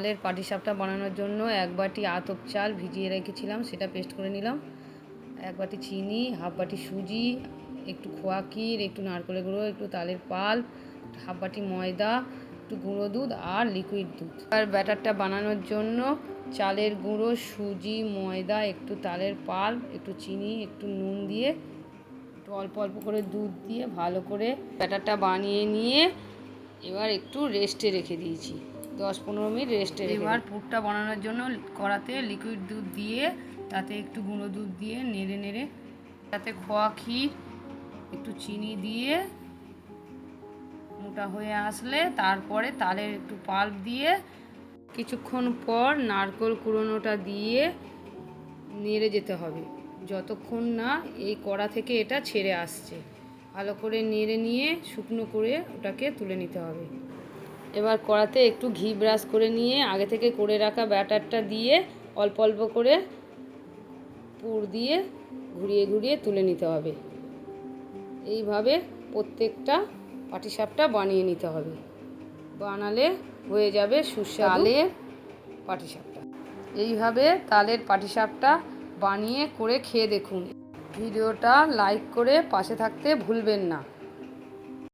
চালের পাটিসাপটা বানানোর জন্য 1 বাটি আতপ চাল ভিজিয়ে রেখেছিলাম, সেটা পেস্ট করে নিলাম। 1 বাটি চিনি, হাফ বাটি সুজি, একটু খোয়া ক্ষীর, একটু নারকেলের গুঁড়ো, একটু তালের পাল্প, হাফ বাটি ময়দা, একটু গুঁড়ো দুধ আর লিকুইড দুধ। আর ব্যাটারটা বানানোর জন্য চালের গুঁড়ো, সুজি, ময়দা, একটু তালের পাল্প, একটু চিনি, একটু নুন দিয়ে, একটু অল্প অল্প করে দুধ দিয়ে ভালো করে ব্যাটারটা বানিয়ে নিয়ে এবার একটু রেস্টে রেখে দিয়েছি, 10-15 মিনিট রেস্টে রেখে। এবার পুরটা বানানোর জন্য কড়াতে লিকুইড দুধ দিয়ে তাতে একটু গুঁড়ো দুধ দিয়ে নেড়ে নেড়ে তাতে খোয়া ক্ষীর, একটু চিনি দিয়ে মোটা হয়ে আসলে তারপরে তালের একটু পাল্প দিয়ে কিছুক্ষণ পর নারকেল কুড়োনোটা দিয়ে নেড়ে যেতে হবে যতক্ষণ না এই কড়া থেকে এটা ছেড়ে আসছে। ভালো করে নেড়ে নিয়ে শুকনো করে ওটাকে তুলে নিতে হবে। এবার কড়াতে একটু ঘি ব্রাশ করে নিয়ে আগে থেকে করে রাখা ব্যাটারটা দিয়ে অল্প অল্প করে পুর দিয়ে ঘুরিয়ে ঘুরিয়ে তুলে নিতে হবে। এইভাবে প্রত্যেকটা পাটিসাপটা বানিয়ে নিতে হবে, বানালে হয়ে যাবে সুস্বাদু তালের পাটিসাপটা। এইভাবে তালের পাটিসাপটা বানিয়ে করে খেয়ে দেখুন। ভিডিওটা লাইক করে পাশে থাকতে ভুলবেন না।